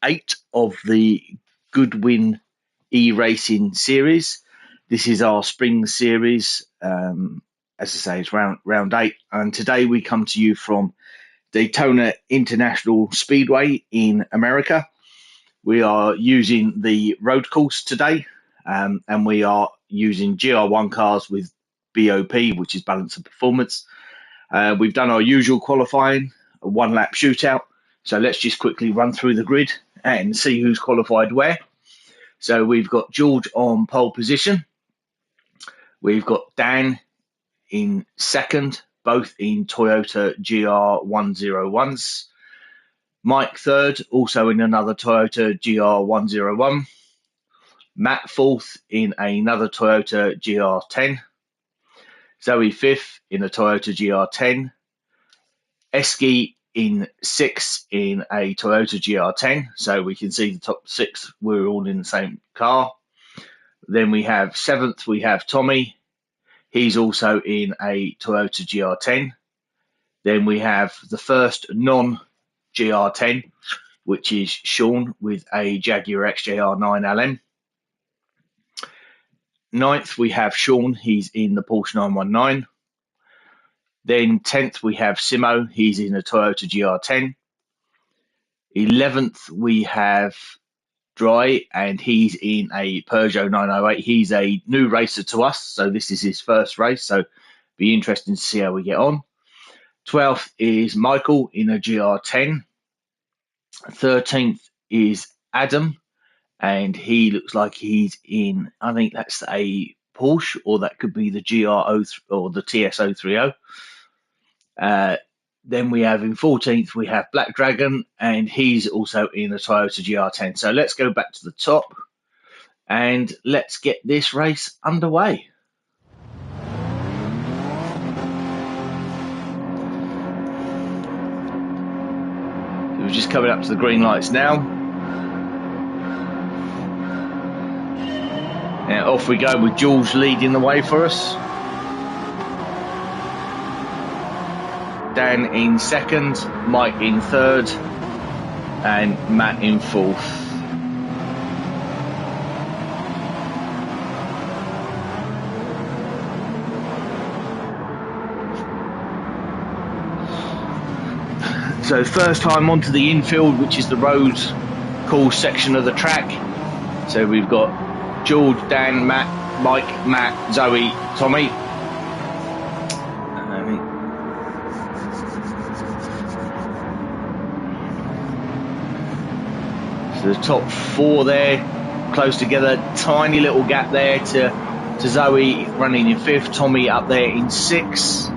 8 of the Goodwin e-racing series. This is our spring series. As I say, it's round 8, and today we come to you from Daytona International Speedway in America. We are using the road course today, and we are using Gr1 cars with BOP, which is balance of performance. We've done our usual qualifying, a one-lap shootout. So let's just quickly run through the grid and see who's qualified where. So we've got George on pole position. We've got Dan in second, both in Toyota Gr101s. Mike third, also in another Toyota Gr101. Matt fourth in another Toyota Gr10. Zoe fifth in a Toyota Gr10. Eski in sixth in a Toyota Gr10. So we can see the top 6, we're all in the same car. Then we have seventh, we have Tommy. He's also in a Toyota Gr10. Then we have the first non-Gr10, which is Sean with a Jaguar XJR9 LM. Ninth, we have Sean. He's in the Porsche 919. Then 10th, we have Simo. He's in a Toyota GR10. 11th, we have Dry, and he's in a Peugeot 908. He's a new racer to us, so this is his first race, so be interesting to see how we get on. 12th is Michael in a GR10. 13th is Adam, and he looks like he's in, I think that's a Porsche, or that could be the GR0 or the TS030. Then we have in 14th, we have Black Dragon, and he's also in a Toyota GR10. So let's go back to the top and let's get this race underway. So we're just coming up to the green lights now. And off we go with Jules leading the way for us. Dan in second, Mike in third, and Matt in fourth. So first time onto the infield, which is the road course section of the track. So we've got George, Dan, Matt, Mike, Matt, Zoe, Tommy. So the top 4 there, close together, tiny little gap there to Zoe running in 5th, Tommy up there in 6th.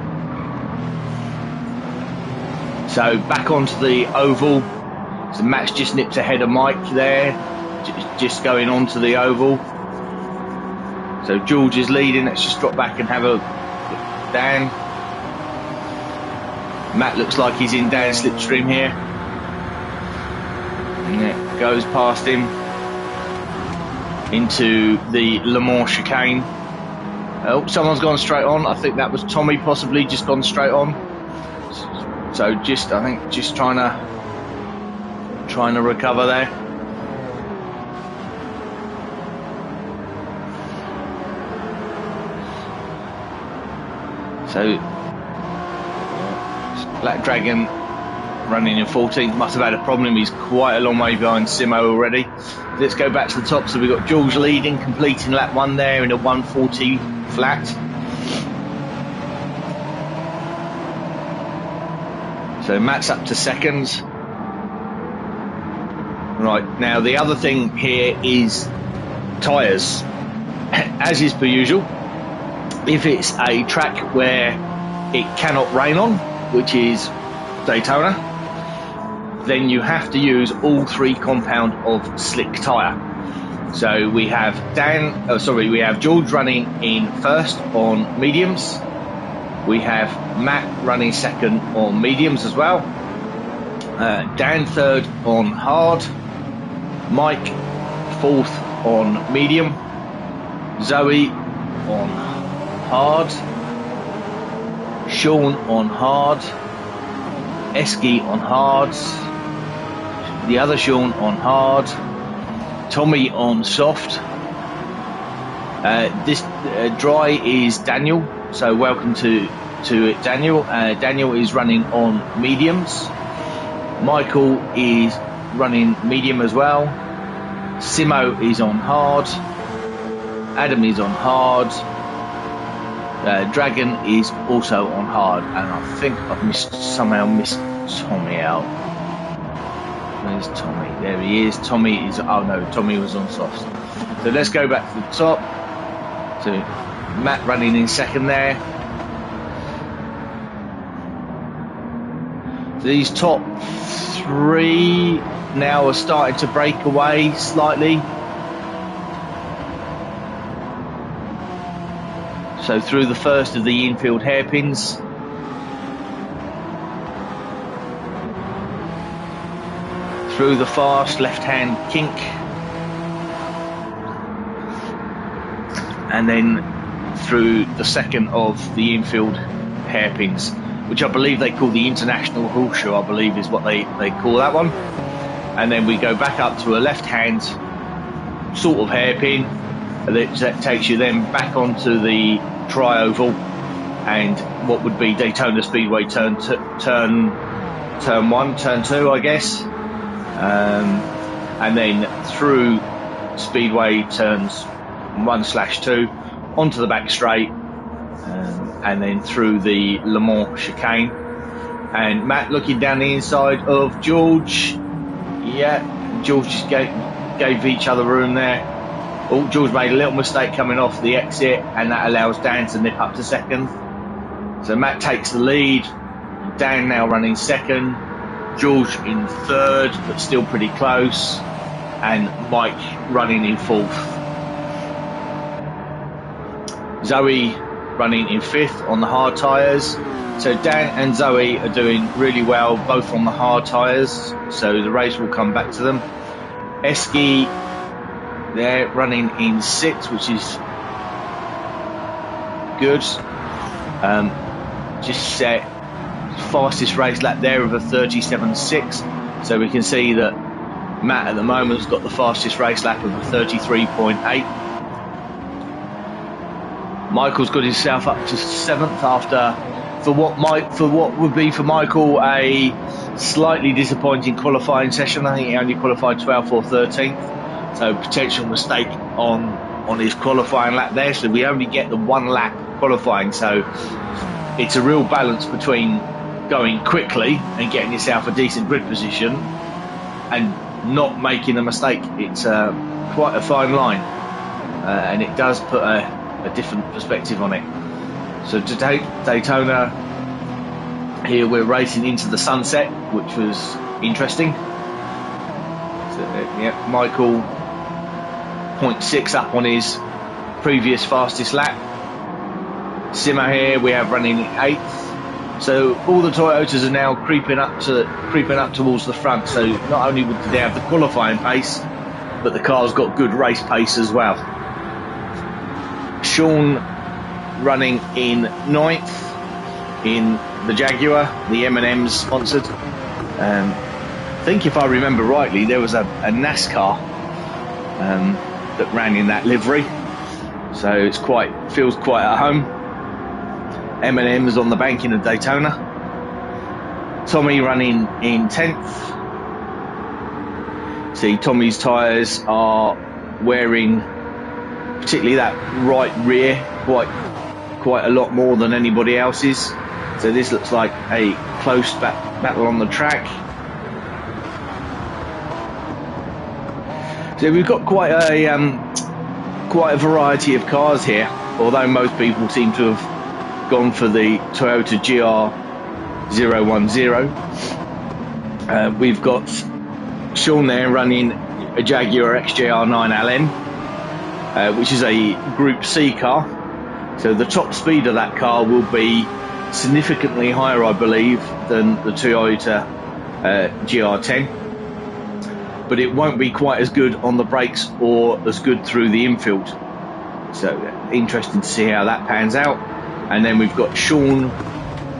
So back onto the oval. So Matt's just nipped ahead of Mike there, just going onto the oval. So George is leading. Let's just drop back and have a look at Dan. Matt looks like he's in Dan's slipstream here. And it goes past him into the Le Mans chicane. Oh, someone's gone straight on. I think that was Tommy, possibly just gone straight on. So I think just trying to recover there. So Black Dragon running in 14th, must have had a problem. He's quite a long way behind Simo already. Let's go back to the top. So we've got Jules leading, completing lap 1 there in a 140 flat. So Matt's up to second. Right, now the other thing here is tyres. As is per usual, if it's a track where it cannot rain on, which is Daytona, then you have to use all 3 compound of slick tyre. So we have we have George running in first on mediums. We have Matt running second on mediums as well. Dan third on hard. Mike fourth on medium. Zoe on hard. Sean on hard. Eski on hard. the other Sean on hard, Tommy on soft. This dry is Daniel, so welcome to it, Daniel. Daniel is running on mediums. Michael is running medium as well. Simo is on hard. Adam is on hard. Dragon is also on hard, and I think I've somehow missed Tommy out. Where's Tommy? There he is. Tommy is. Oh no, Tommy was on soft. So let's go back to the top. So Matt running in second there. These top three now are starting to break away slightly. So through the first of the infield hairpins. Through the fast left-hand kink. And then through the second of the infield hairpins, which I believe they call the International Horseshoe, I believe is what they call that one. And then we go back up to a left-hand sort of hairpin that takes you then back onto the tri-oval and what would be Daytona Speedway turn 1, turn 2, I guess. And then through Speedway turns 1/2 onto the back straight, and then through the Le Mans chicane. And Matt looking down the inside of George. Yeah, George just gave each other room there. Oh, George made a little mistake coming off the exit, and that allows Dan to nip up to second. So Matt takes the lead. Dan now running second. George in third, but still pretty close. And Mike running in fourth. Zoe running in fifth on the hard tyres. So Dan and Zoe are doing really well, both on the hard tyres. So the race will come back to them. Eski, they're running in sixth, which is good. Just set fastest race lap there of a 37.6. So we can see that Matt at the moment has got the fastest race lap of a 33.8. Michael's got himself up to seventh after, for what would be for Michael a slightly disappointing qualifying session. I think he only qualified 12th or 13th, so potential mistake on his qualifying lap there. So we only get the 1 lap qualifying, so it's a real balance between going quickly and getting yourself a decent grid position and not making a mistake. It's quite a fine line, and it does put a different perspective on it. So today, Daytona, here we're racing into the sunset, which was interesting. So, yeah, Michael 0.6 up on his previous fastest lap. Simo here we have running in 8th. So all the Toyotas are now creeping up towards the front. So not only would they have the qualifying pace, but the car's got good race pace as well. Sean running in 9th in the Jaguar, the M&M's sponsored. I think if I remember rightly, there was a NASCAR that ran in that livery, so it's feels quite at home. M&M's on the banking of Daytona. Tommy running in 10th. See, Tommy's tyres are wearing, particularly that right rear, quite a lot more than anybody else's. So this looks like a close battle on the track. So we've got quite a variety of cars here, although most people seem to have gone for the Toyota Gr1. We've got Sean there running a Jaguar XJR9LN, which is a Group C car. So the top speed of that car will be significantly higher, I believe, than the Toyota Gr10. But it won't be quite as good on the brakes or as good through the infield. So interesting to see how that pans out. And then we've got Sean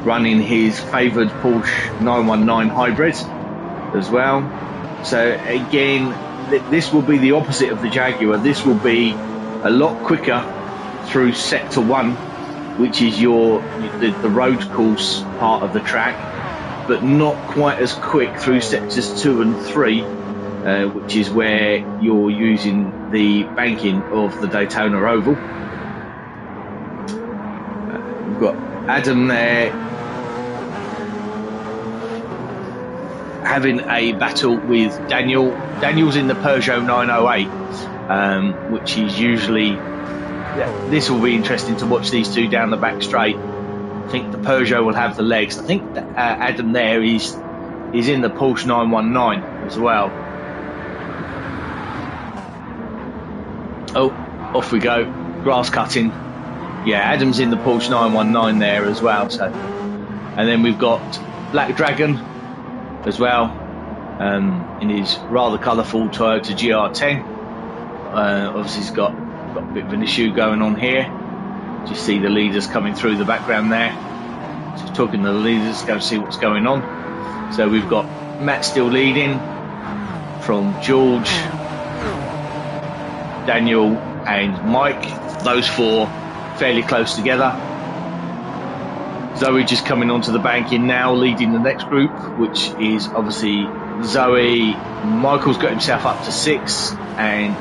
running his favoured Porsche 919 Hybrid as well. So again, this will be the opposite of the Jaguar. This will be a lot quicker through sector 1, which is the road course part of the track, but not quite as quick through sectors 2 and 3, which is where you're using the banking of the Daytona Oval. We've got Adam there having a battle with Daniel. Daniel's in the Peugeot 908, which is usually... this will be interesting to watch these two down the back straight. I think the Peugeot will have the legs. I think that, Adam there is in the Porsche 919 as well. Oh, off we go. Grass cutting. Yeah, Adam's in the Porsche 919 there as well. So, and then we've got Black Dragon as well, in his rather colourful Toyota Gr10. Obviously he's got a bit of an issue going on here. Just see the leaders coming through the background there. So talking to the leaders, go see what's going on. So we've got Matt still leading from George, Daniel and Mike. Those four fairly close together. Zoe just coming onto the banking now, leading the next group, which is obviously Zoe. Michael's got himself up to 6th, and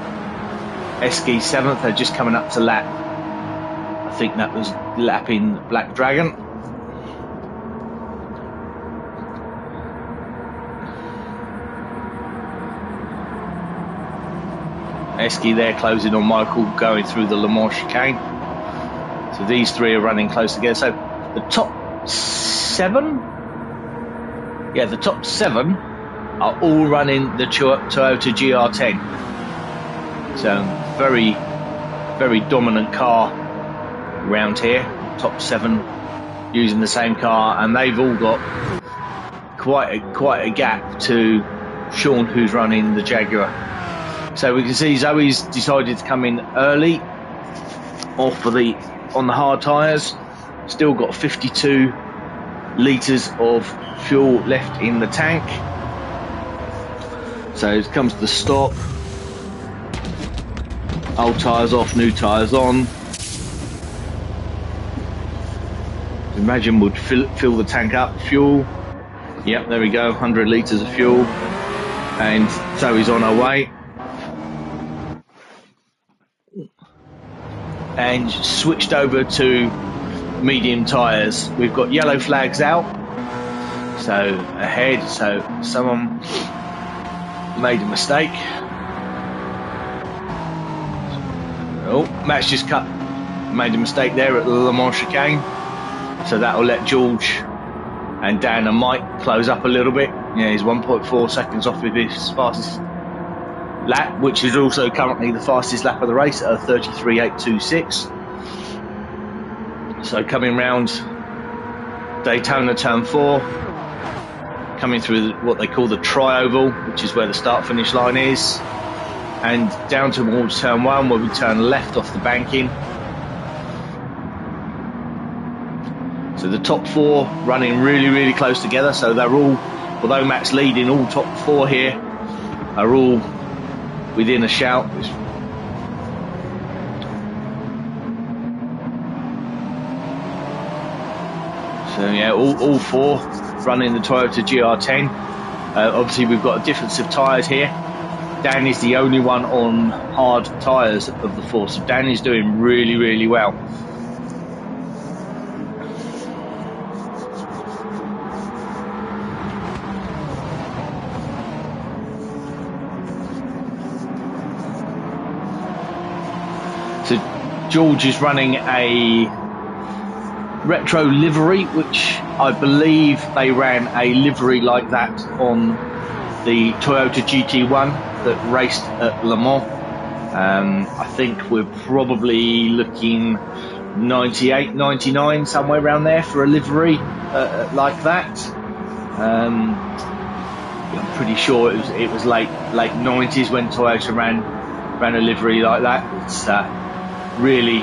Eski 7th. They're just coming up to lap. I think that was lapping Black Dragon. Eski there closing on Michael, going through the Le Mans chicane. So these three are running close together. So the top 7, the top 7 are all running the Toyota GR10. So very, very dominant car around here. Top 7 using the same car, and they've all got quite a gap to Sean, who's running the Jaguar. So we can see Zoe's decided to come in early on the hard tyres. Still got 52 litres of fuel left in the tank. So it comes to the stop. Old tyres off, new tyres on. Imagine would fill the tank up, fuel. Yep, there we go, 100 litres of fuel. And Zoe's on her way. And switched over to medium tyres. We've got yellow flags out, so ahead, so someone made a mistake. Oh, Matt's just made a mistake there at the Le Mans chicane, so that will let George and Dan and Mike close up a little bit. Yeah, he's 1.4 seconds off with his fastest lap, which is also currently the fastest lap of the race at a 33.826. So coming round Daytona turn 4, coming through what they call the tri-oval, which is where the start finish line is, and down towards turn 1 where we turn left off the banking. So the top 4 running really close together, so they're all, although Matt's leading, all top 4 here are all within a shout. So yeah, all 4 running the Toyota GR10. Obviously we've got a difference of tyres here. Dan is the only one on hard tyres of the 4, so Dan is doing really well. So George is running a retro livery, which I believe they ran a livery like that on the Toyota GT1 that raced at Le Mans. I think we're probably looking 98, 99, somewhere around there for a livery like that. I'm pretty sure it was late 90s when Toyota ran a livery like that. It's really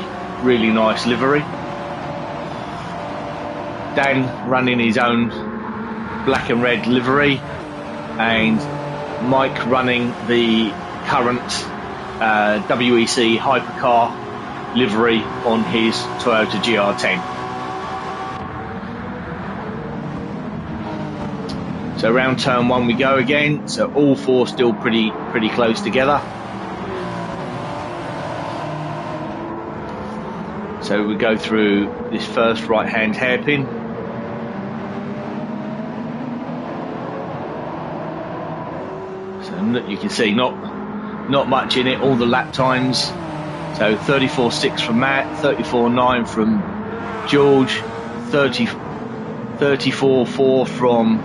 nice livery. Dan running his own black and red livery, and Mike running the current WEC hypercar livery on his Toyota Gr10. So around turn 1 we go again. So all four still pretty close together. So we go through this first right-hand hairpin. So you can see not much in it. All the lap times. So 34.6 from Matt, 34.9 from George, 34.4 from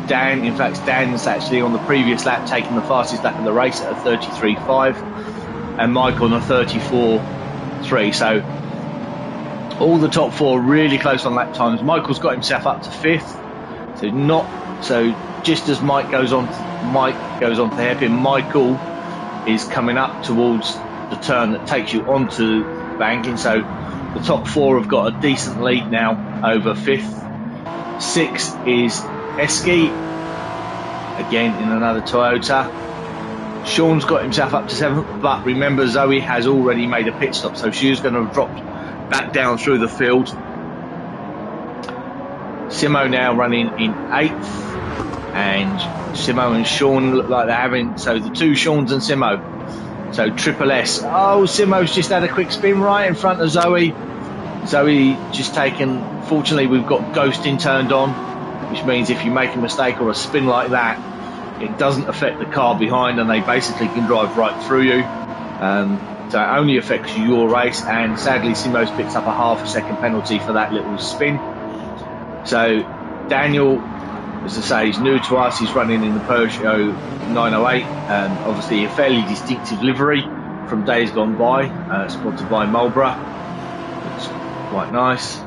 Dan. In fact, Dan's actually on the previous lap taking the fastest lap of the race at a 33.5, and Mike on a 34.3. So all the top four really close on lap times. Michael's got himself up to 5th. So just as Mike goes on to the hairpin, Michael is coming up towards the turn that takes you onto banking. So the top four have got a decent lead now over 5th. 6th is Eski, again in another Toyota. Sean's got himself up to 7th, but remember Zoe has already made a pit stop, so she's going to have dropped back down through the field. Simo now running in 8th, and Simo and Sean look like they're having, so the two Seans and Simo. So Triple S. Oh, Simo's just had a quick spin right in front of Zoe. Zoe just taken, fortunately we've got ghosting turned on, which means if you make a mistake or a spin like that, it doesn't affect the car behind and they basically can drive right through you. So it only affects your race, and sadly Simo's picked up a half a second penalty for that little spin. So Daniel, as I say, he's new to us. He's running in the Peugeot 908, obviously a fairly distinctive livery from days gone by, sponsored by Marlboro. Looks quite nice.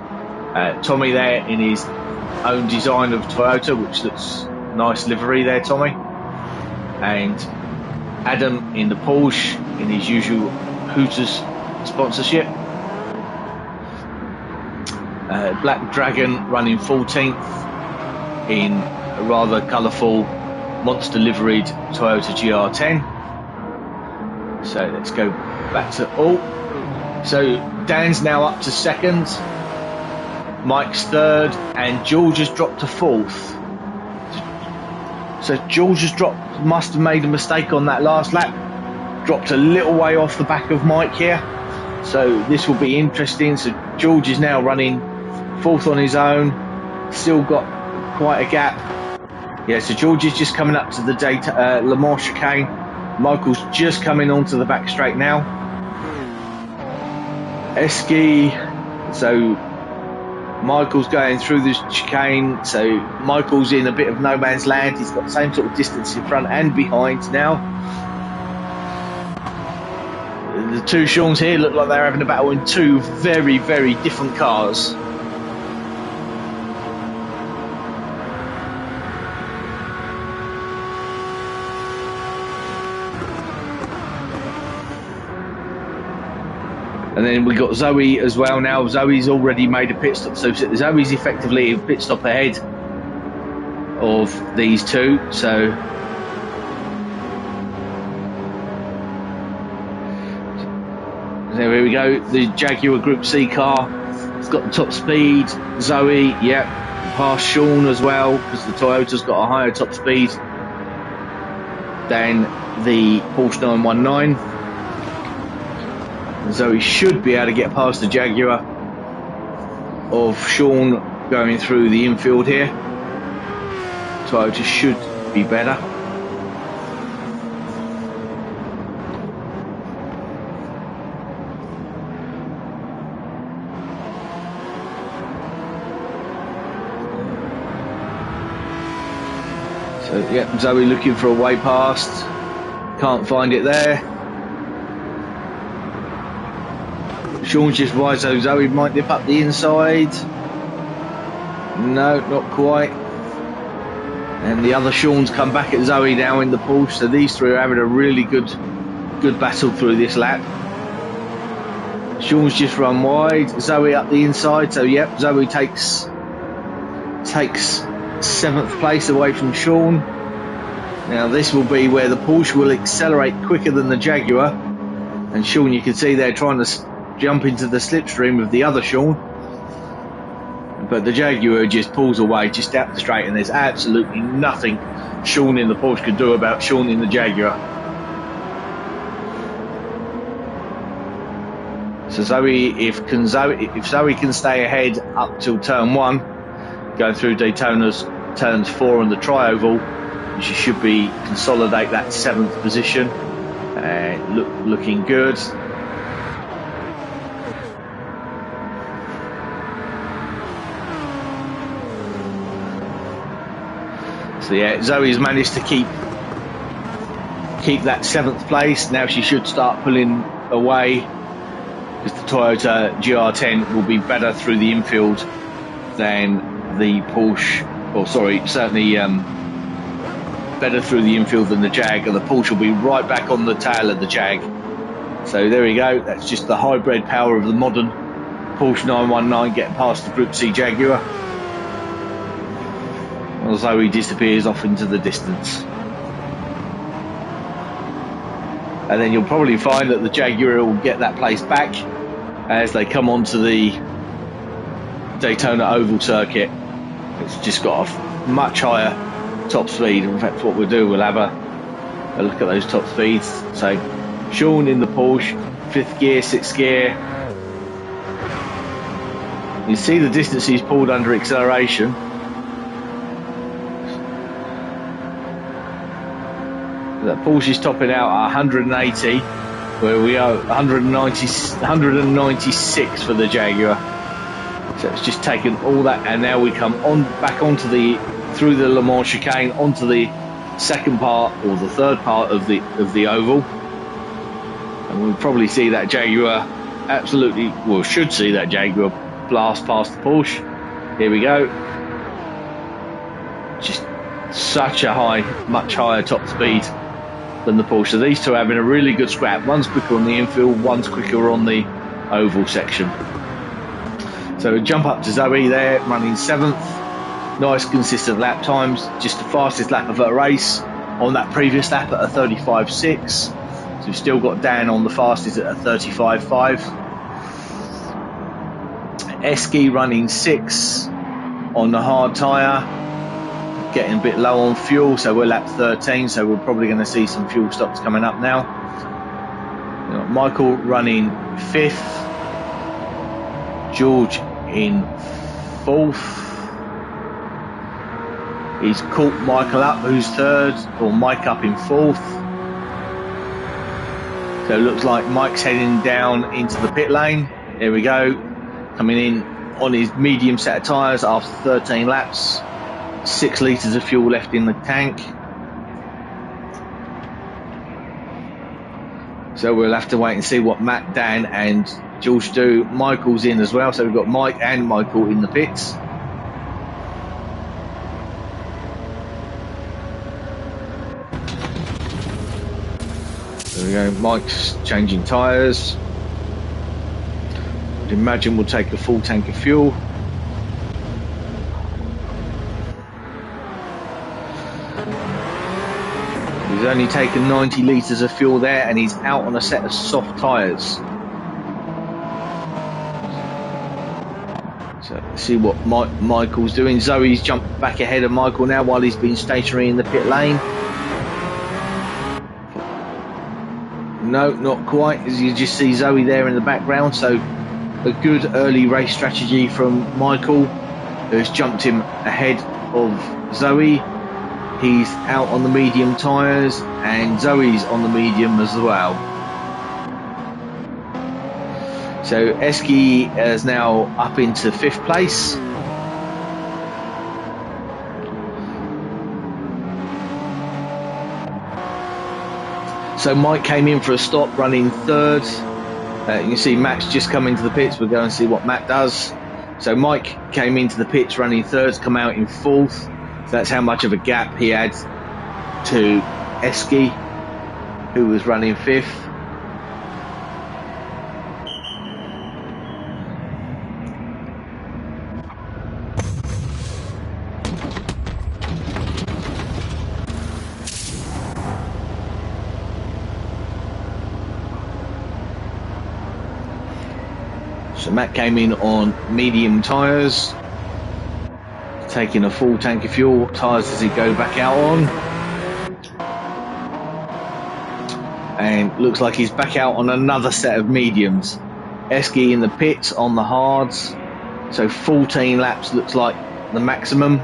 Tommy there in his own design of Toyota, which looks nice livery there, Tommy. And Adam in the Porsche in his usual Hooters sponsorship. Black Dragon running 14th in a rather colourful monster liveried Toyota Gr10. So let's go back to so Dan's now up to 2nd, Mike's 3rd, and George has dropped to 4th. So George has must have made a mistake on that last lap, dropped a little way off the back of Mike here. So this will be interesting. So George is now running 4th on his own, still got quite a gap. Yeah, so George is just coming up to the Le Mans chicane. Michael's just coming onto the back straight now. Eski, so Michael's going through this chicane, so Michael's in a bit of no man's land. He's got the same sort of distance in front and behind now. The two Seans here look like they're having a battle in two very different cars. And then we got Zoe as well now. Zoe's already made a pit stop, so Zoe's effectively a pit stop ahead of these two. So there we go. The Jaguar Group C car, it's got the top speed. Zoe, yep, past Sean as well, because the Toyota's got a higher top speed than the Porsche 919. Zoe should be able to get past the Jaguar of Sean going through the infield here. Toyota should be better. So yeah, Zoe looking for a way past, can't find it there. Sean's just wide, so Zoe might dip up the inside. No, not quite. And the other Sean's come back at Zoe now in the Porsche, so these three are having a really good battle through this lap. Sean's just run wide, Zoe up the inside, so yep, Zoe takes 7th place away from Sean. Now this will be where the Porsche will accelerate quicker than the Jaguar, and Sean, you can see they're trying to jump into the slipstream of the other Sean, but the Jaguar just pulls away just out the straight, and there's absolutely nothing Sean in the Porsche could do about Sean in the Jaguar. So Zoe, if Zoe can stay ahead up till turn 1, going through Daytona's turns 4 and the tri-oval, she should be consolidate that 7th position. Looking good. So yeah, Zoe's managed to keep that 7th place. Now she should start pulling away, because the Toyota Gr10 will be better through the infield than the Porsche, or sorry, certainly better through the infield than the Jag, and the Porsche will be right back on the tail of the Jag. So there we go, that's just the hybrid power of the modern Porsche 919 getting past the Group C Jaguar. Well, Zoe disappears off into the distance. And then you'll probably find that the Jaguar will get that place back as they come onto the Daytona oval circuit. It's just got a much higher top speed. In fact, what we'll do, we'll have a look at those top speeds. So Sean in the Porsche, 5th gear, 6th gear. You see the distance he's pulled under acceleration. That Porsche is topping out at 180, where we are 196 for the Jaguar. So it's just taken all that, and now we come on back onto through the Le Mans chicane onto the second part, or the third part of the oval, and we'll probably see that Jaguar should see that Jaguar blast past the Porsche. Here we go. Just such a much higher top speed than the Porsche. So these two are having a really good scrap. One's quicker on the infield, one's quicker on the oval section. So we jump up to Zoe there, running 7th. Nice consistent lap times, just the fastest lap of her race on that previous lap at a 35.6. So we've still got Dan on the fastest at a 35.5. Eski running 6 on the hard tyre, getting a bit low on fuel, so we're lap 13, so we're probably going to see some fuel stops coming up now. Michael running 5th, George in 4th. He's caught Michael up, who's 3rd, or Mike up in 4th. So it looks like Mike's heading down into the pit lane. There we go, coming in on his medium set of tyres after 13 laps. 6 litres of fuel left in the tank. So we'll have to wait and see what Matt, Dan and George do. Michael's in as well, so we've got Mike and Michael in the pits. There we go, Mike's changing tyres. I'd imagine we'll take a full tank of fuel. He's only taken 90 litres of fuel there, and he's out on a set of soft tyres. So let's see what Michael's doing. Zoe's jumped back ahead of Michael now while he's been stationary in the pit lane. No, not quite, as you just see Zoe there in the background. So a good early race strategy from Michael, who's jumped him ahead of Zoe. He's out on the medium tyres, and Zoe's on the medium as well. So Eski is now up into 5th place. So Mike came in for a stop, running 3rd. You can see Matt's just come into the pits. We'll go and see what Matt does. So Mike came into the pits running 3rd, come out in 4th. So that's how much of a gap he had to Eski, who was running 5th. So Matt came in on medium tyres, taking a full tank of fuel. What tyres does he go back out on? And looks like he's back out on another set of mediums. Esky in the pits on the hards. So 14 laps looks like the maximum.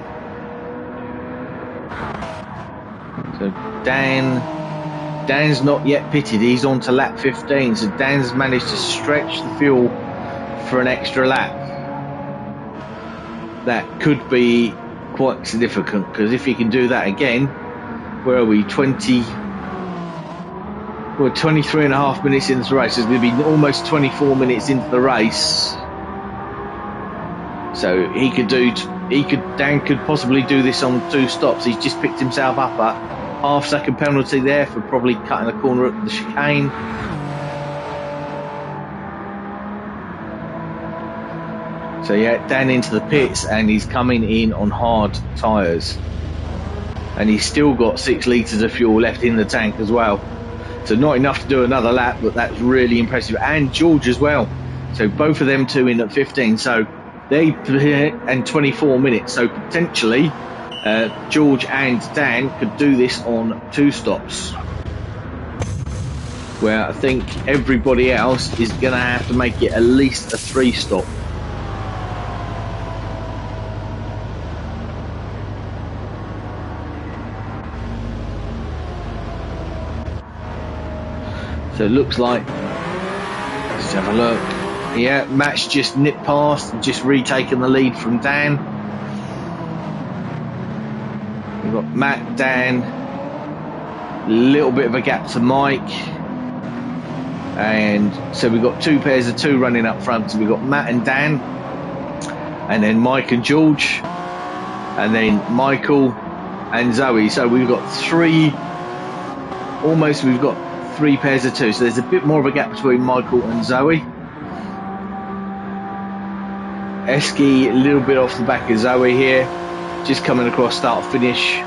So Dan's not yet pitted. He's on to lap 15. So Dan's managed to stretch the fuel for an extra lap. That could be quite significant, because if he can do that again, where are we? 23 and a half minutes into the race. It's going to be almost 24 minutes into the race. So Dan could possibly do this on 2 stops. He's just picked himself up a half-second penalty there for probably cutting a corner at the chicane. So yeah, Dan into the pits, and he's coming in on hard tyres. And he's still got 6 litres of fuel left in the tank as well. So not enough to do another lap, but that's really impressive. And George as well. So both of them two in at 15. So and 24 minutes. So potentially George and Dan could do this on 2 stops. Where I think everybody else is going to have to make it at least a 3 stop. So it looks like, let's have a look. Yeah, Matt's just nipped past and just retaken the lead from Dan. We've got Matt, Dan, a little bit of a gap to Mike. And so we've got 2 pairs of 2 running up front. So we've got Matt and Dan, and then Mike and George, and then Michael and Zoe. So we've got 3 pairs of 2, so there's a bit more of a gap between Michael and Zoe. Esky a little bit off the back of Zoe here, just coming across start finish,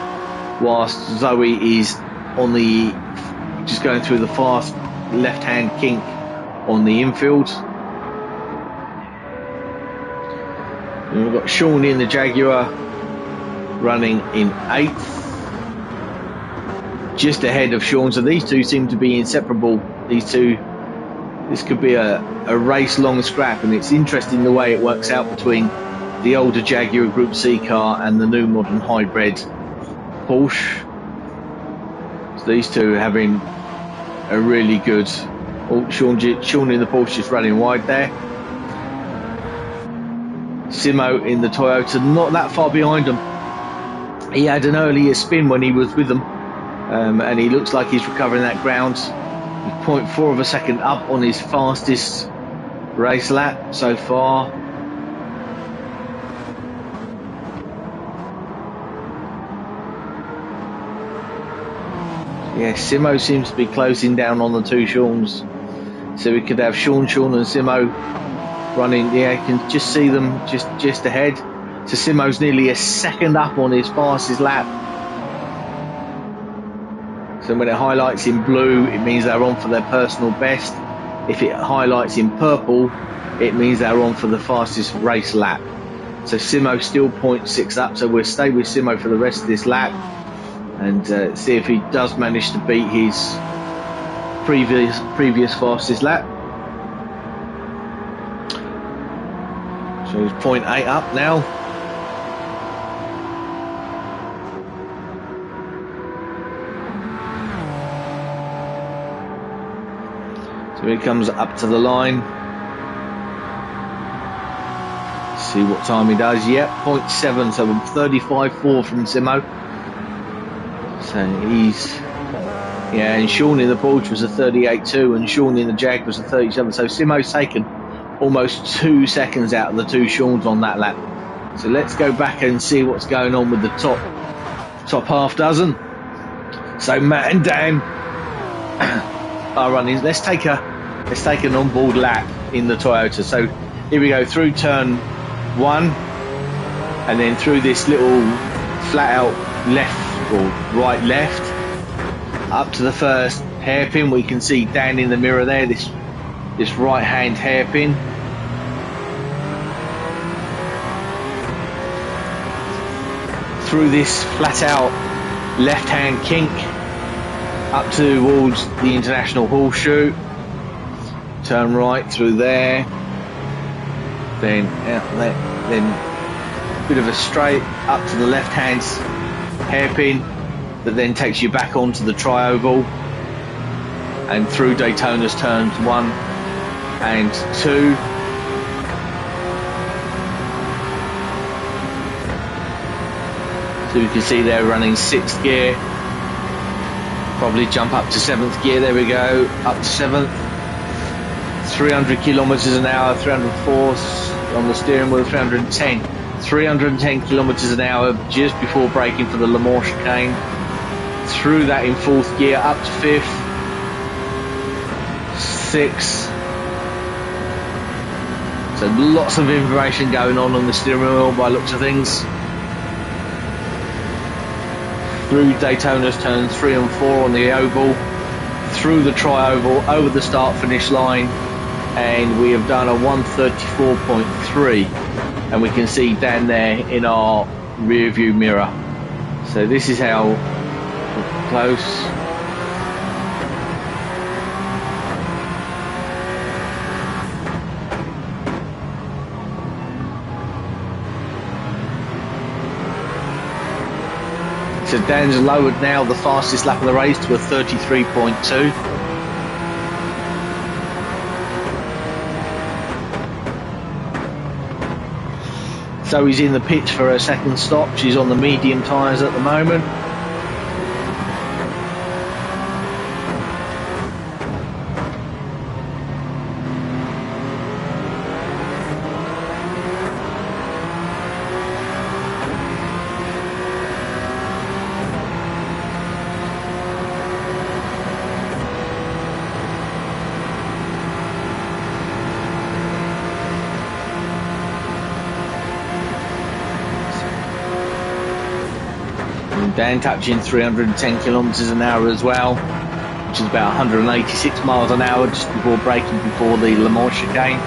whilst Zoe is just going through the fast left hand kink on the infield. And we've got Sean in the Jaguar running in 8th, just ahead of Sean. So these two seem to be inseparable. These two, this could be a race long scrap, and it's interesting the way it works out between the older Jaguar Group C car and the new modern hybrid Porsche. So these two are having a really good. Sean in the Porsche just running wide there. Simo in the Toyota not that far behind them. He had an earlier spin when he was with them. And he looks like he's recovering that ground. He's 0.4 of a second up on his fastest race lap so far. Yeah, Simo seems to be closing down on the 2 Seans. So we could have Sean and Simo running. Yeah, you can just see them just ahead. So Simo's nearly a second up on his fastest lap. So when it highlights in blue, it means they're on for their personal best. If it highlights in purple, it means they're on for the fastest race lap. So Simo still 0.6 up, so we'll stay with Simo for the rest of this lap and see if he does manage to beat his previous fastest lap. So he's 0.8 up now. So he comes up to the line. See what time he does. Yep, 0.7, so 35.4 from Simo. So he's, yeah, and Sean in the Porsche was a 38.2 and Sean in the Jag was a 37. So Simo's taken almost 2 seconds out of the 2 Seans on that lap. So let's go back and see what's going on with the top half dozen. So Matt and Dan are running. Let's take an onboard lap in the Toyota. So here we go through turn 1, and then through this little flat out left or right left up to the first hairpin. We can see Dan in the mirror there, this right hand hairpin. through this flat out left hand kink up towards the International Horseshoe, turn right through there, then out there, then a bit of a straight up to the left hand hairpin that then takes you back onto the tri-oval and through Daytona's turns 1 and 2. So you can see they're running 6th gear, probably jump up to 7th gear, there we go, up to 7th, 300 kilometers an hour, 304 on the steering wheel, 310 kilometers an hour just before braking for the Le Mans chicane, through that in 4th gear, up to 5th, 6th. So lots of information going on the steering wheel by looks of things. Through Daytona's turns 3 and 4 on the oval, through the tri-oval, over the start finish line, and we have done a 134.3, and we can see Dan there in our rear view mirror. So this is how close. So Dan's lowered now the fastest lap of the race to a 33.2. Zoe's in the pits for her second stop. She's on the medium tyres at the moment. Dan touching 310 kilometers an hour as well, which is about 186 miles an hour just before braking before the Le Mans chicane.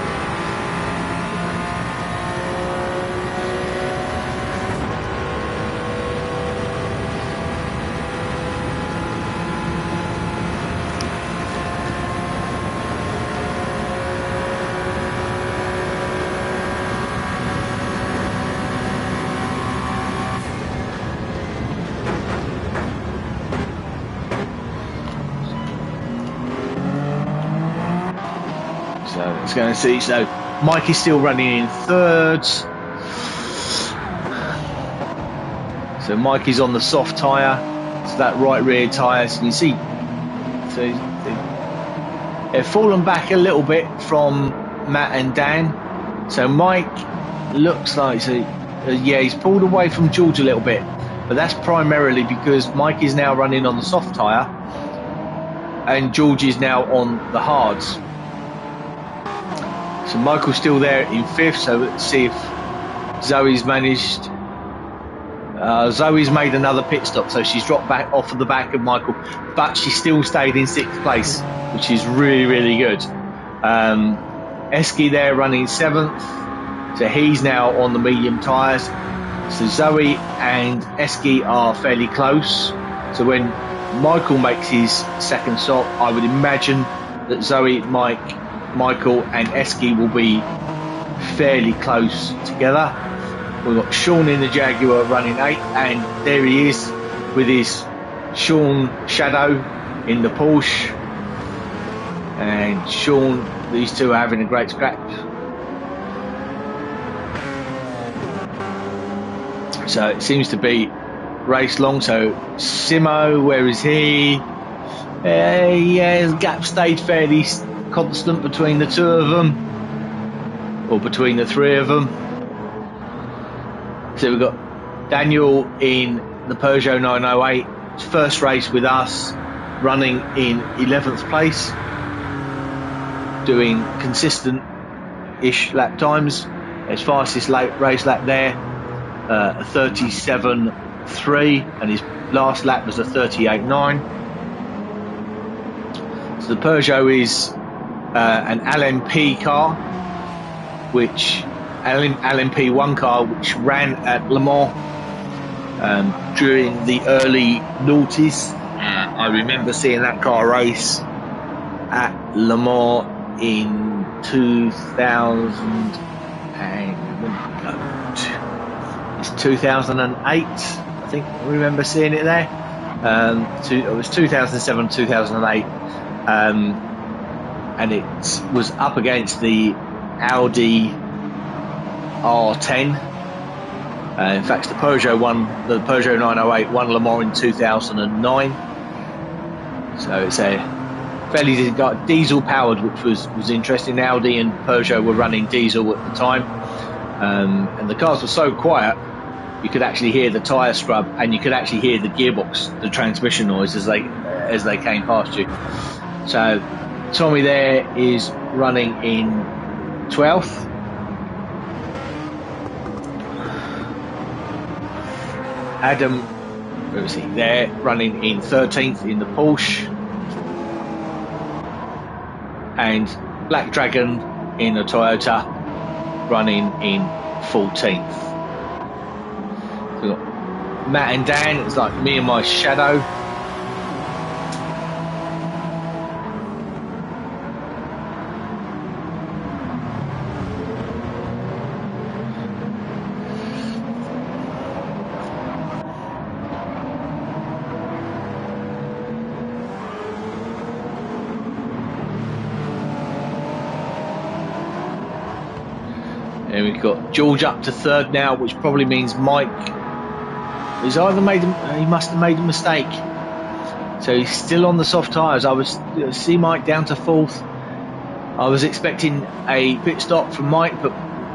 So it's going to see. So Mike is still running in thirds. So Mike is on the soft tyre. So that right rear tyre, as you can see. So they've fallen back a little bit from Matt and Dan. So Mike looks like, yeah, he's pulled away from George a little bit. But that's primarily because Mike is now running on the soft tyre and George is now on the hards. So Michael's still there in 5th, so let's see if Zoe's managed. Zoe's made another pit stop, so she's dropped back off of the back of Michael, but she still stayed in 6th place, which is really, really good. Eski there running 7th, so he's now on the medium tyres. So Zoe and Eski are fairly close. So when Michael makes his second stop, I would imagine that Zoe, Michael and Eski will be fairly close together. We've got Sean in the Jaguar running 8, and there he is with his Sean Shadow in the Porsche. And Sean, these two are having a great scrap. So it seems to be race long. So Simo, where is he? Yeah, gap stayed fairly constant between the two of them, or between the three of them. So we've got Daniel in the Peugeot 908, first race with us, running in 11th place, doing consistent-ish lap times. His fastest race lap there, a 37.3, and his last lap was a 38.9. So the Peugeot is an LMP car, which LMP1 car which ran at Le Mans during the early noughties. I remember seeing that car race at Le Mans in 2000 and it's 2008. I think I remember seeing it there. It was 2007, 2008, and it was up against the Audi R10. In fact, the Peugeot 908 won Le Mans in 2009. So it's a fairly diesel powered, which was interesting. Audi and Peugeot were running diesel at the time, and the cars were so quiet you could actually hear the tyre scrub, and you could actually hear the gearbox, the transmission noise as they came past you. So Tommy there is running in 12th. Adam, where is he? There, running in 13th in the Porsche. And Black Dragon in a Toyota, running in 14th. So we've got Matt and Dan, it's like me and my shadow. And we've got George up to third now, which probably means Mike has either he must have made a mistake. So he's still on the soft tyres. I was see Mike down to fourth. I was expecting a pit stop from Mike, but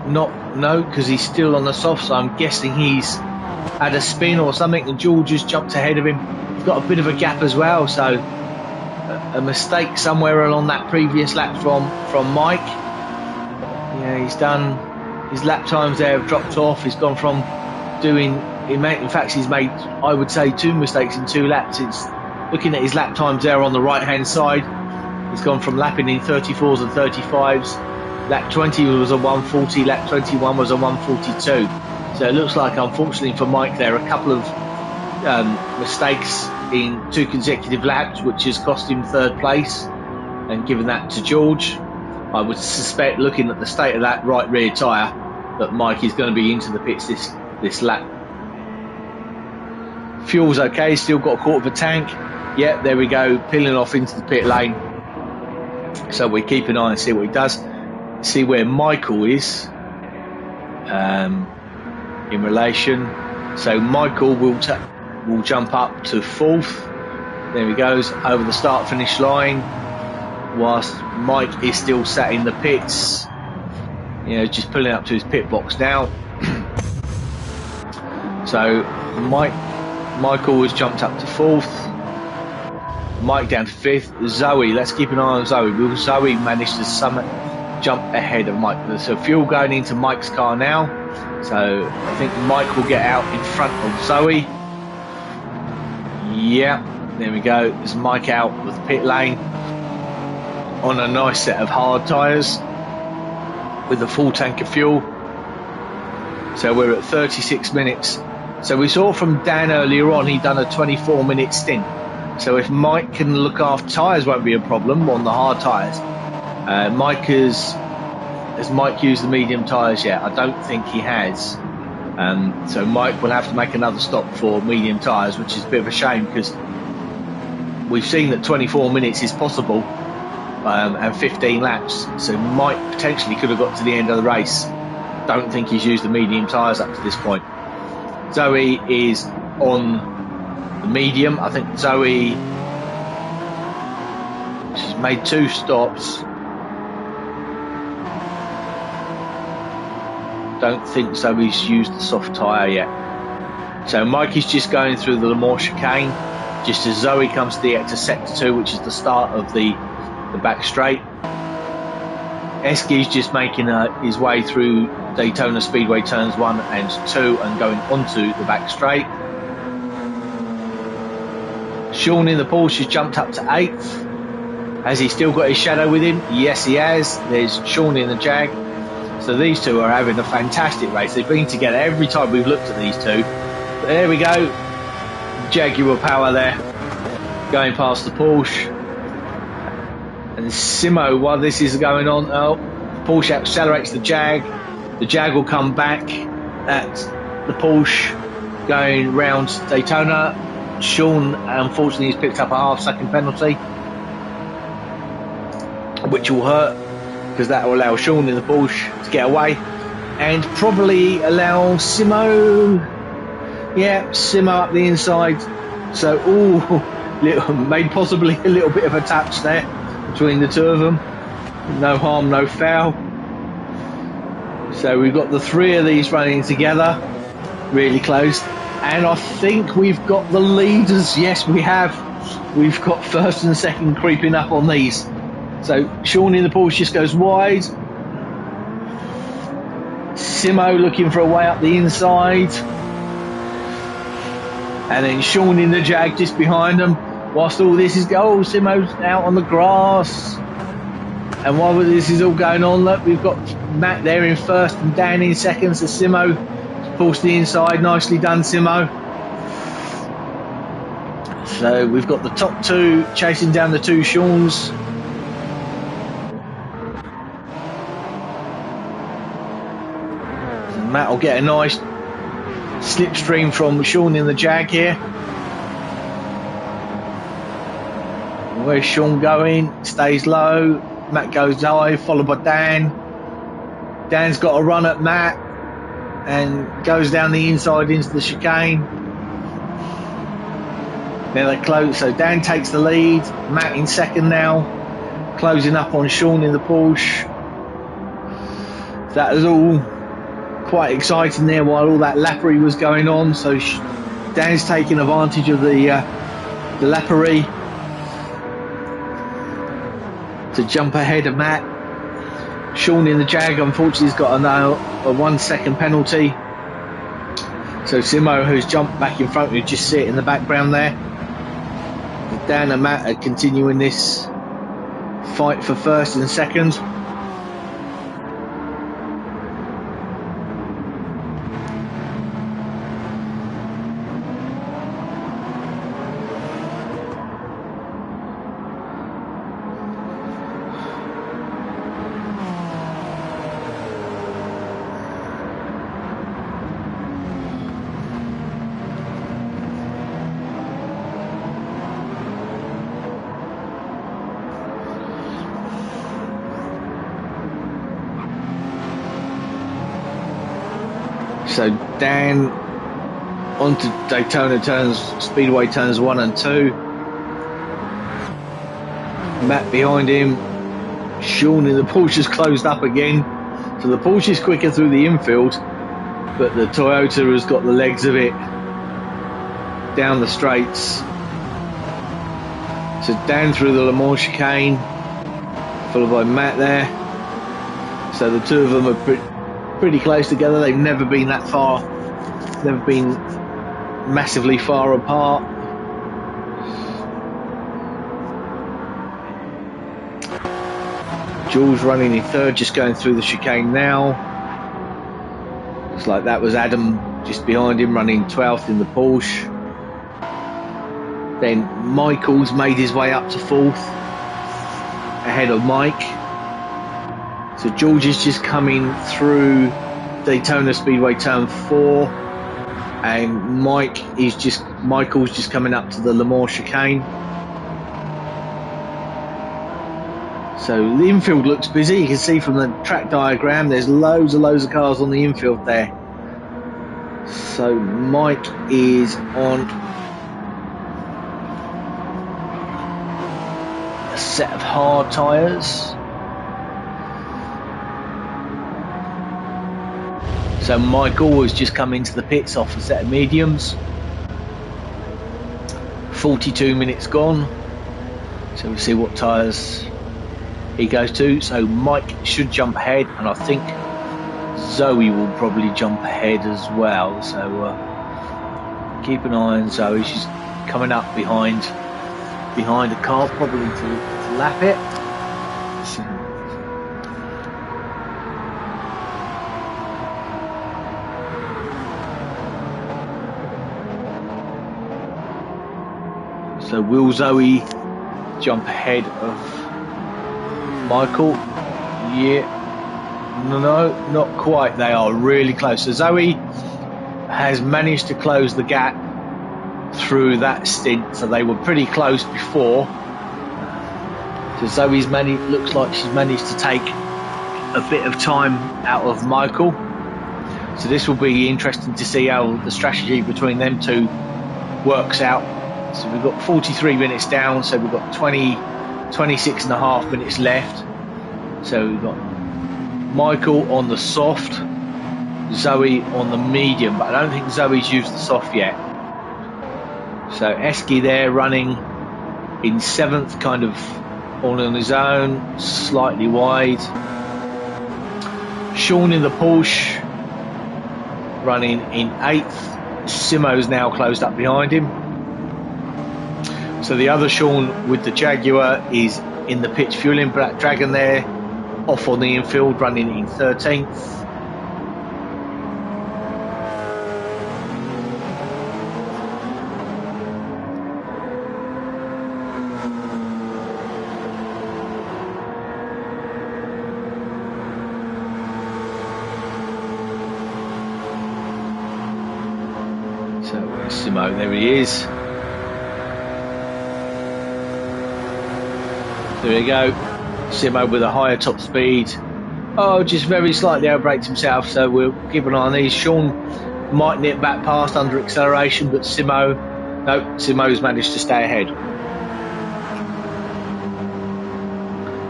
no, because he's still on the soft. So I'm guessing he's had a spin or something, and George has jumped ahead of him. He's got a bit of a gap as well, so a mistake somewhere along that previous lap from Mike. Yeah, he's done. His lap times there have dropped off. He's gone from in fact, he's made, I would say, 2 mistakes in 2 laps. It's looking at his lap times there on the right-hand side. He's gone from lapping in 34s and 35s. Lap 20 was a 140. Lap 21 was a 142. So it looks like, unfortunately for Mike, there are a couple of mistakes in 2 consecutive laps, which has cost him third place and given that to George. I would suspect, looking at the state of that right rear tyre, that Mike is going to be into the pits this lap. Fuel's okay, still got a quarter of a tank. Yeah, there we go, peeling off into the pit lane. So we keep an eye and see what he does. See where Michael is in relation. So Michael will jump up to fourth. There he goes, over the start-finish line. Whilst Mike is still sat in the pits, just pulling up to his pit box now. So Michael has jumped up to fourth. Mike down to fifth. Zoe, let's keep an eye on Zoe. Will Zoe manage to jump ahead of Mike? So fuel going into Mike's car now. So I think Mike will get out in front of Zoe. Yeah, there we go. There's Mike out of the pit lane on a nice set of hard tyres with a full tank of fuel. So we're at 36 minutes. So we saw from Dan earlier on, he'd done a 24-minute stint. So if Mike can look after, tyres won't be a problem on the hard tyres. Has Mike used the medium tyres yet? I don't think he has. So Mike will have to make another stop for medium tyres, which is a bit of a shame, because we've seen that 24 minutes is possible. And 15 laps, so Mike potentially could have got to the end of the race. Don't think he's used the medium tyres up to this point. Zoe is on the medium. I think she's made 2 stops. Don't think Zoe's used the soft tyre yet. So Mike is just going through the Le Mans chicane, just as Zoe comes to sector 2, which is the start of the back straight. Eski's just making his way through Daytona Speedway turns 1 and 2 and going onto the back straight. Sean in the Porsche has jumped up to 8th. Has he still got his shadow with him? Yes, he has. There's Sean in the Jag. So these two are having a fantastic race. They've been together every time we've looked at these two. There we go. Jaguar power there, going past the Porsche. And Simo, while this is going on, Porsche accelerates the Jag. The Jag will come back at the Porsche going round Daytona. Sean, unfortunately, has picked up a half-second penalty, which will hurt because that will allow Sean in the Porsche to get away and probably allow Simo up the inside. So, made possibly a little bit of a touch there between the two of them. No harm, no foul. So we've got the three of these running together, really close. And I think we've got the leaders. Yes, we have. We've got first and second creeping up on these. So Sean in the Porsche just goes wide. Simo looking for a way up the inside. And then Sean in the Jag just behind them. Whilst all this is going, Simo's out on the grass. And while this is all going on, look, we've got Matt there in first and Dan in second. So Simo pulls the inside. Nicely done, Simo. So we've got the top two chasing down the two Seans. So Matt will get a nice slipstream from Sean in the Jag here. Where's Sean going? Stays low. Matt goes high, followed by Dan. Dan's got a run at Matt and goes down the inside into the chicane. Now they're close, so Dan takes the lead. Matt in second now, closing up on Sean in the Porsche. That was all quite exciting there while all that lappery was going on. So Dan's taking advantage of the lappery to jump ahead of Matt. Sean in the Jag, unfortunately, has got a 1 second penalty. So Simo, who's jumped back in front, you just see it in the background there. Dan and Matt are continuing this fight for first and second. So Dan onto Daytona Speedway turns 1 and 2. Matt behind him. Sean in the Porsche's closed up again. So the Porsche's quicker through the infield, but the Toyota has got the legs of it down the straights. So Dan through the Le Mans chicane, followed by Matt there. So the two of them are pretty close together. They've never been that far, never been massively far apart. Jules running in third, just going through the chicane now. Looks like that was Adam just behind him, running 12th in the Porsche. Then Michael's made his way up to 4th, ahead of Mike. So George is just coming through Daytona Speedway turn 4, and Michael's just coming up to the Le Mans chicane. So the infield looks busy. You can see from the track diagram there's loads of cars on the infield there. So Mike is on a set of hard tyres. So Michael has just come into the pits off a set of mediums. 42 minutes gone. So we'll see what tyres he goes to. So Mike should jump ahead, and I think Zoe will probably jump ahead as well. So keep an eye on Zoe. She's coming up behind a car, probably to lap it. So, So will Zoe jump ahead of Michael? Yeah. No, not quite. They are really close. So Zoe has managed to close the gap through that stint. So they were pretty close before. So Zoe's looks like she's managed to take a bit of time out of Michael. So this will be interesting to see how the strategy between them two works out. So we've got 43 minutes down, so we've got 26 and a half minutes left. So we've got Michael on the soft, Zoe on the medium, but I don't think Zoe's used the soft yet. So Eski there running in 7th, kind of all on his own, slightly wide. Sean in the Porsche running in 8th. Simo's now closed up behind him. So the other Sean with the Jaguar is in the pits fueling. Black Dragon there off on the infield running in 13th. So where's Simo? There he is. There we go. Simo with a higher top speed. Oh, just very slightly outbraked himself, so we'll keep an eye on these. Sean might nip back past under acceleration, but Simo's managed to stay ahead.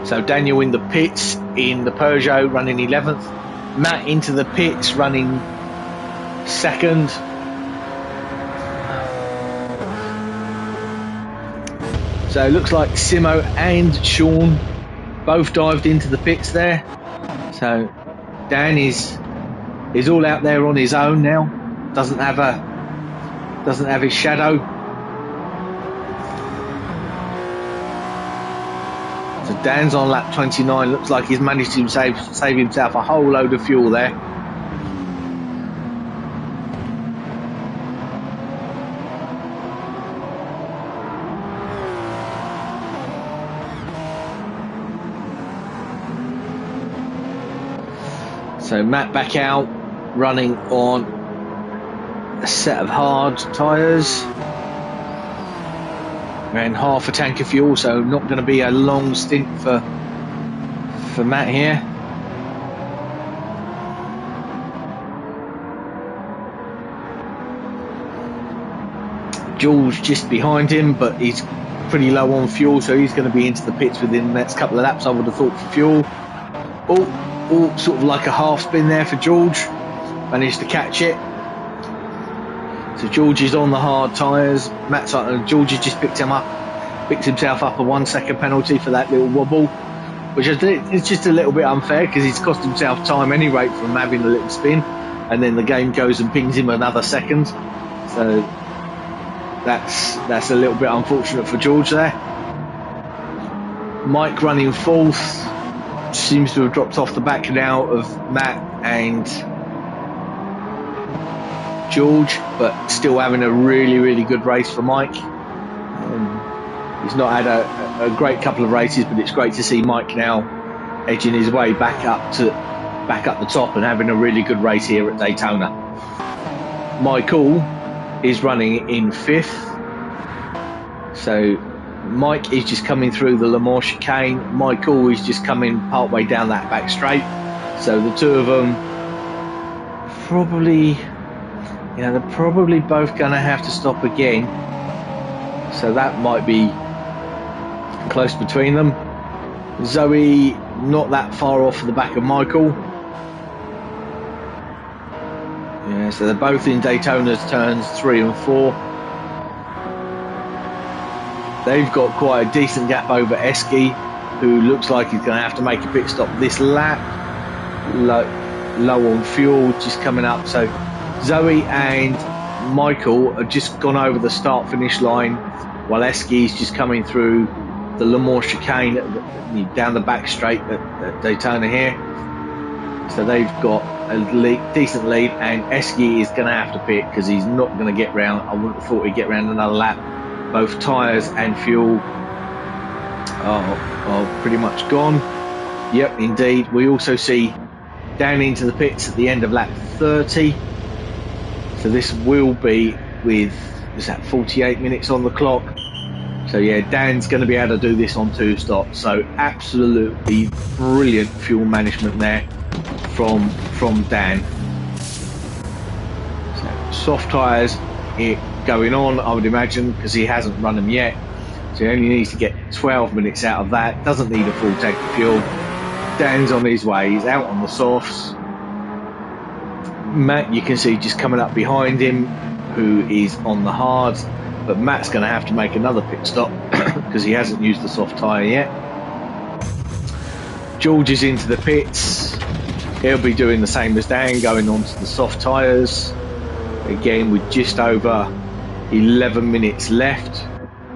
So Daniel in the pits in the Peugeot running 11th. Matt into the pits running 2nd. So it looks like Simo and Sean both dived into the pits there. So Dan is all out there on his own now. Doesn't have his shadow. So Dan's on lap 29. Looks like he's managed to save himself a whole load of fuel there. So Matt back out, running on a set of hard tyres. Ran half a tank of fuel, so not going to be a long stint for Matt here. Jules just behind him, but he's pretty low on fuel, so he's going to be into the pits within the next couple of laps, I would have thought, for fuel. Oh, sort of like a half spin there for George. Managed to catch it. So George is on the hard tyres. George has just picked himself up a 1 second penalty for that little wobble, which is just a little bit unfair because he's cost himself time anyway from having a little spin, and then the game goes and pings him another second. So that's a little bit unfortunate for George there. Mike running 4th. Seems to have dropped off the back now of Matt and George, but still having a really, really good race for Mike. He's not had a great couple of races, but it's great to see Mike now edging his way back up the top and having a really good race here at Daytona. Michael is running in 5th. So Mike is just coming through the Le Mans chicane. Michael is just coming partway down that back straight. So the two of them they're probably both going to have to stop again. So that might be close between them. Zoe not that far off the back of Michael. Yeah, so they're both in Daytona's turns 3 and 4. They've got quite a decent gap over Eski, who looks like he's going to have to make a pit stop this lap. Low on fuel, just coming up. So Zoe and Michael have just gone over the start-finish line, while Eski's just coming through the Le Mans chicane down the back straight at Daytona here. So they've got a decent lead, and Eski is going to have to pit because he's not going to get round. I wouldn't have thought he'd get round another lap. both tyres and fuel are pretty much gone. Yep, indeed. We also see down into the pits at the end of lap 30. So this will be with, is that 48 minutes on the clock? So yeah, Dan's going to be able to do this on 2 stops. So absolutely brilliant fuel management there from Dan. So soft tyres going on, I would imagine, because he hasn't run them yet. So he only needs to get 12 minutes out of that. Doesn't need a full tank of fuel. Dan's on his way. He's out on the softs. Matt, you can see just coming up behind him, who is on the hards. But Matt's going to have to make another pit stop because he hasn't used the soft tyre yet. George is into the pits. He'll be doing the same as Dan, going on to the soft tyres. Again, with just over 11 minutes left.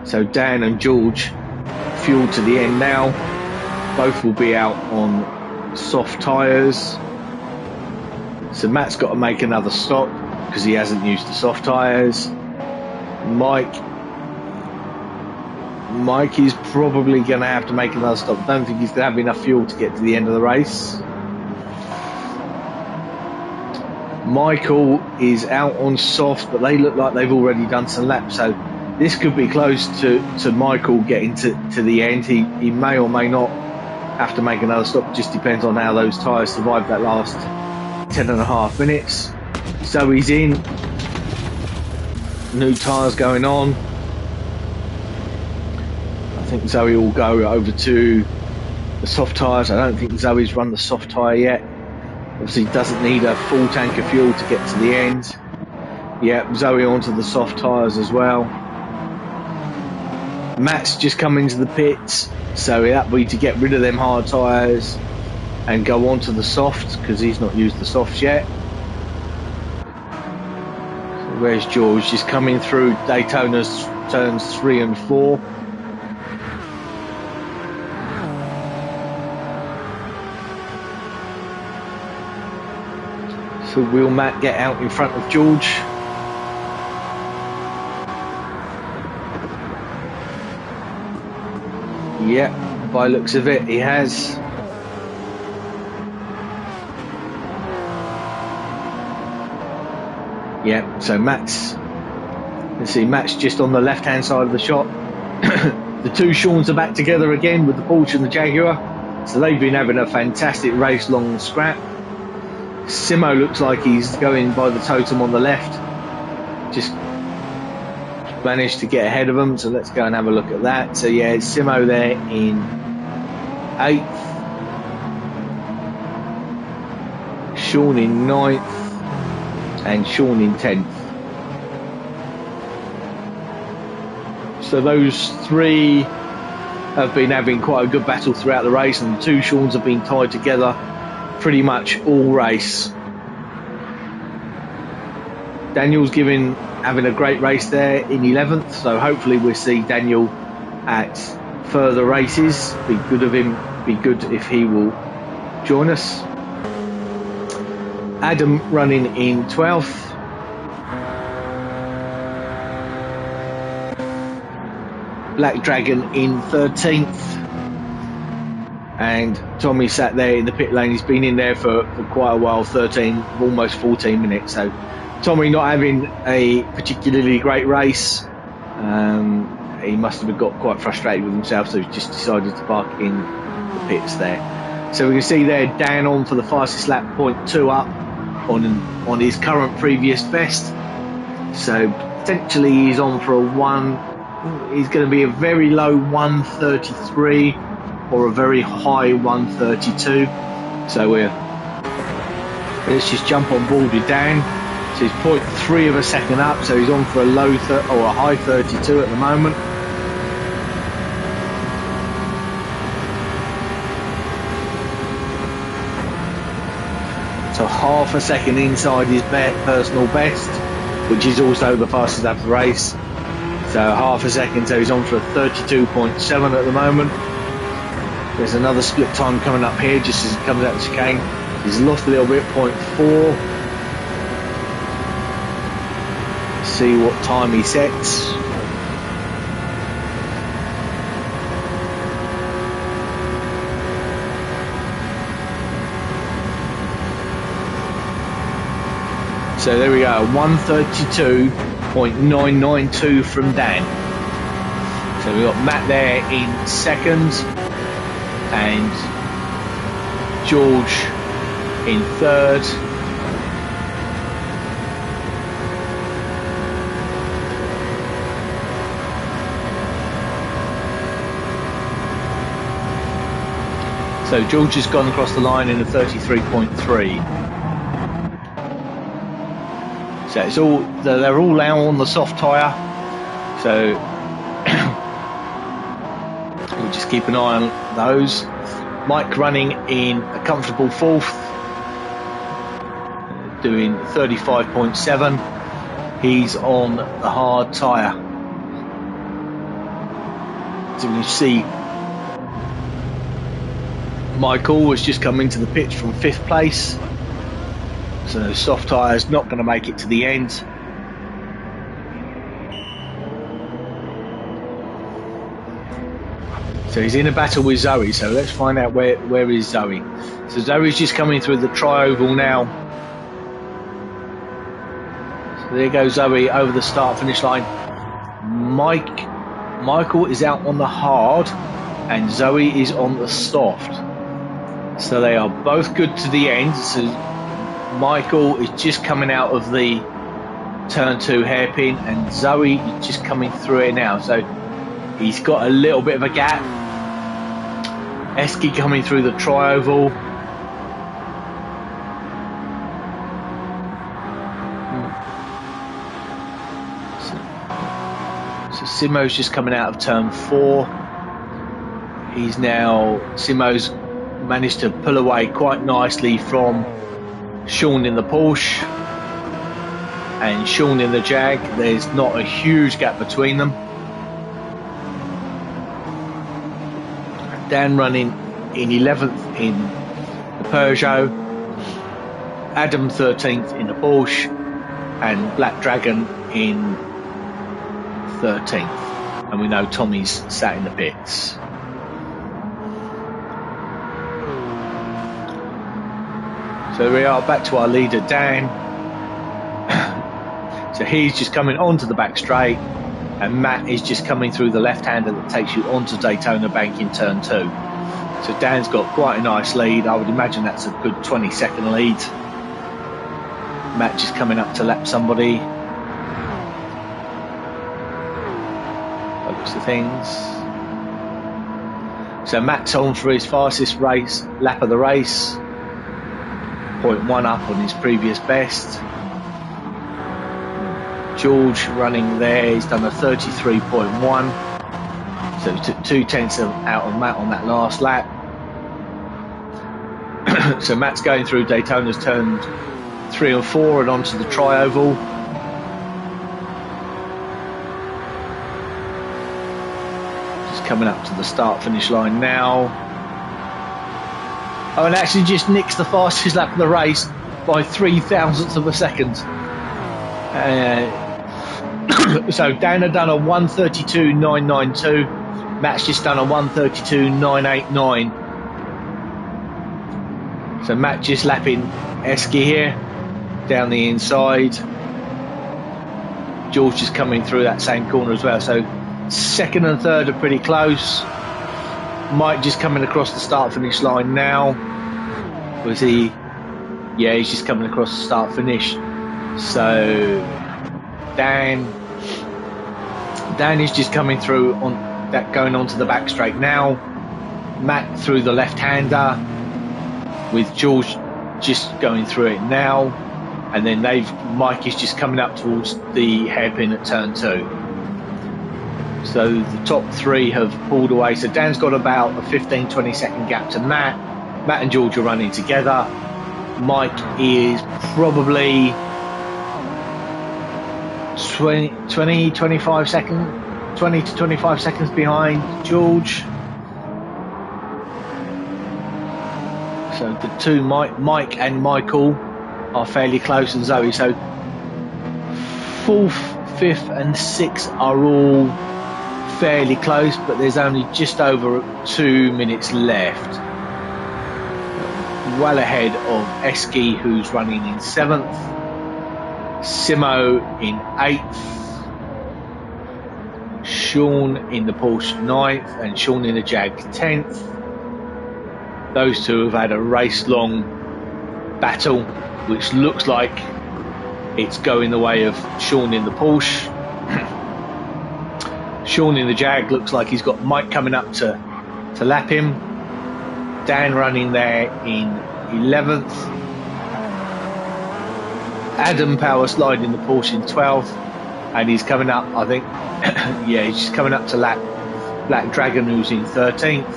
So Dan and George fuel to the end now. Both will be out on soft tyres. So Matt's got to make another stop because he hasn't used the soft tyres. Mike is probably going to have to make another stop. I don't think he's going to have enough fuel to get to the end of the race. Michael is out on soft, but they look like they've already done some laps. So this could be close to Michael getting to the end. He may or may not have to make another stop. Just depends on how those tyres survive that last 10.5 minutes. So he's in. New tyres going on. I think Zoe will go over to the soft tyres. I don't think Zoe's run the soft tyre yet. Obviously doesn't need a full tank of fuel to get to the end. Yeah, Zoe onto the soft tyres as well. Matt's just come into the pits, so that'll be to get rid of them hard tyres and go on to the softs because he's not used the softs yet. So where's George? Just coming through Daytona's turns 3 and 4. So will Matt get out in front of George? Yeah, by looks of it, he has. Yeah, so Matt's, let's see, Matt's just on the left-hand side of the shot. The two Seans are back together again with the Porsche and the Jaguar. So they've been having a fantastic race long scrap. Simo looks like he's going by the totem on the left. Just managed to get ahead of them, so let's go and have a look at that. So yeah, Simo there in 8th, Sean in 9th, and Sean in 10th. So those three have been having quite a good battle throughout the race, and the two Seans have been tied together pretty much all race. Daniel's having a great race there in 11th, so hopefully we'll see Daniel at further races. Be good of him, be good if he will join us. Adam running in 12th. Black Dragon in 13th. And Tommy sat there in the pit lane. He's been in there for quite a while, 13, almost 14 minutes. So Tommy not having a particularly great race. He must have got quite frustrated with himself, so he's just decided to park in the pits there. So we can see there Dan on for the fastest lap, 0.2 up on his current previous best. So potentially he's on for he's going to be a very low 133 or a very high 132. So let's just jump on board with Dan. So he's 0.3 of a second up, so he's on for a low or a high 32 at the moment. So half a second inside his personal best, which is also the fastest lap of the race. So half a second, so he's on for a 32.7 at the moment. There's another split time coming up here just as it comes out the chicane. He's lost a little bit, 0.4. See what time he sets. So there we go, 132.992 from Dan. So we've got Matt there in second and George in third. So George has gone across the line in a 33.3. So it's all, they're all now on the soft tyre. So we'll just keep an eye on those. Mike running in a comfortable fourth, doing 35.7. He's on the hard tyre. So you can see Michael was just come into the pitch from 5th place. So soft tyre's not going to make it to the end. So he's in a battle with Zoe. So let's find out where is Zoe. So Zoe's just coming through the tri-oval now. So there goes Zoe over the start finish line. Michael is out on the hard and Zoe is on the soft. So they are both good to the end. So Michael is just coming out of the turn 2 hairpin and Zoe is just coming through it now. So he's got a little bit of a gap. Eski coming through the tri-oval. So Simo's just coming out of turn 4. Simo's managed to pull away quite nicely from Sean in the Porsche and Sean in the Jag. There's not a huge gap between them. Dan running in 11th in the Peugeot, Adam 13th in the Porsche, and Black Dragon in 13th. And we know Tommy's sat in the pits. So we are back to our leader Dan. So he's just coming onto the back straight and Matt is just coming through the left-hander that takes you onto Daytona Bank in turn 2. So Dan's got quite a nice lead. I would imagine that's a good 20-second lead. Matt just coming up to lap somebody. Looks of things. So Matt's on for his fastest lap of the race. 0.1 up on his previous best. George running there, he's done a 33.1. So he took 2 tenths out of Matt on that last lap. So Matt's going through Daytona's turns 3 and 4 and onto the tri-oval. Just coming up to the start finish line now. Oh, and actually just nicks the fastest lap of the race by 0.03 of a second. So Dan had done a 132.992. Matt's just done a 132.989. So Matt just lapping Eski here down the inside. George is coming through that same corner as well. So second and third are pretty close. Mike just coming across the start finish line now. Was he? Yeah, he's just coming across the start finish. So Dan is just coming through on that, going onto the back straight now. Matt through the left-hander with George just going through it now, and then Mike is just coming up towards the hairpin at turn 2. So the top 3 have pulled away. So Dan's got about a 15-20 second gap to Matt. Matt and George are running together. Mike is probably 20 to 25 seconds behind George. So the two, Mike and Michael, are fairly close, and Zoe. So 4th, 5th and 6th are all fairly close, but there's only just over 2 minutes left. Well ahead of Eski, who's running in 7th. Simo in 8th, Sean in the Porsche 9th, and Sean in the Jag 10th. Those two have had a race-long battle, which looks like it's going the way of Sean in the Porsche. Sean in the Jag looks like he's got Mike coming up to lap him. Dan running there in 11th. Adam power sliding the Porsche in 12th, and he's coming up, I think, yeah, he's just coming up to lap Black Dragon, who's in 13th.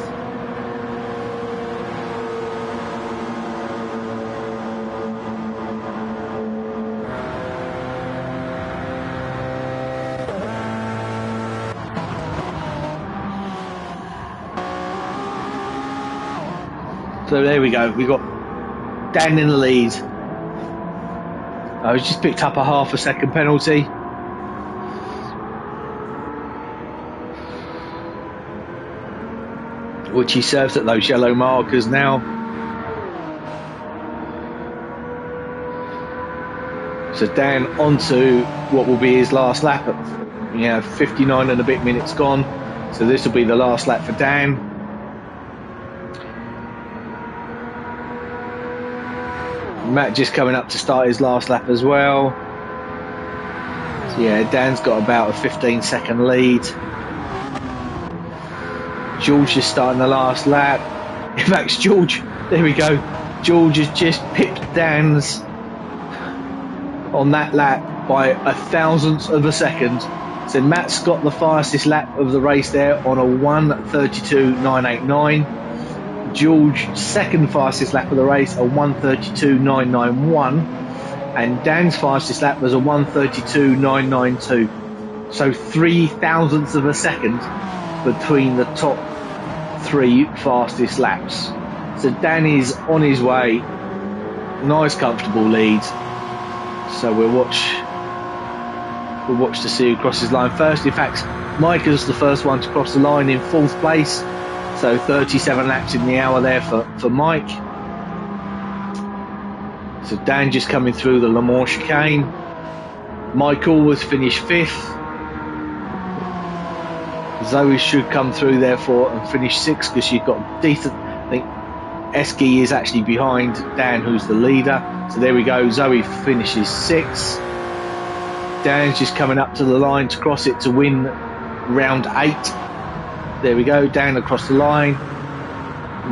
So there we go, we've got Dan in the lead. I just picked up a half a second penalty. Which he serves at those yellow markers now. So Dan onto what will be his last lap at 59 and a bit minutes gone. So this will be the last lap for Dan. Matt just coming up to start his last lap as well. So yeah, Dan's got about a 15-second lead. George is starting the last lap. In fact, George, there we go. George has just pipped Dan's on that lap by a thousandth of a second. So Matt's got the fastest lap of the race there on a 1:32.989. George, second fastest lap of the race, a 1:32.991, and Dan's fastest lap was a 1:32.992. So 3 thousandths of a second between the top 3 fastest laps. So Dan is on his way. Nice, comfortable lead. So we'll watch to see who crosses the line first. In fact, Mike is the first one to cross the line in 4th place. So 37 laps in the hour there for Mike. So Dan just coming through the Le Mans chicane. Michael was finished 5th. Zoe should come through therefore and finish 6th because she's got decent. I think Eski is actually behind Dan, who's the leader. So there we go. Zoe finishes 6th. Dan's just coming up to the line to cross it to win round 8. There we go, down across the line.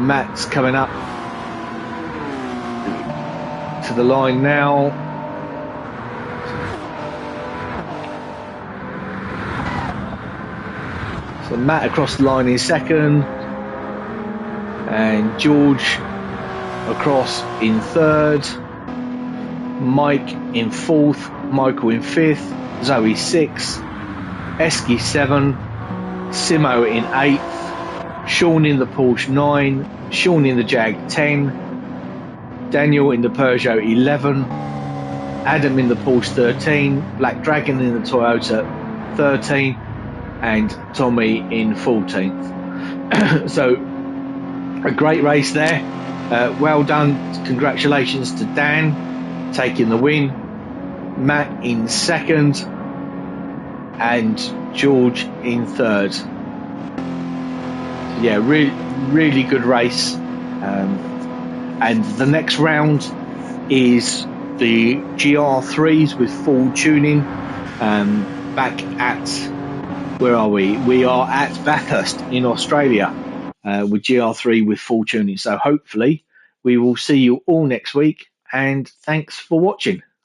Matt's coming up to the line now. So Matt across the line in 2nd. And George across in 3rd. Mike in 4th. Michael in 5th. Zoe 6th. Eski 7. Simo in 8th, Sean in the Porsche 9, Sean in the Jag 10, Daniel in the Peugeot 11, Adam in the Porsche 13, Black Dragon in the Toyota 13, and Tommy in 14th. So a great race there. Well done. Congratulations to Dan taking the win, Matt in 2nd, and George in 3rd. Yeah, really good race. And the next round is the GR3s with full tuning. Back at, where are we? We are at Bathurst in Australia with GR3 with full tuning. So hopefully we will see you all next week, and thanks for watching.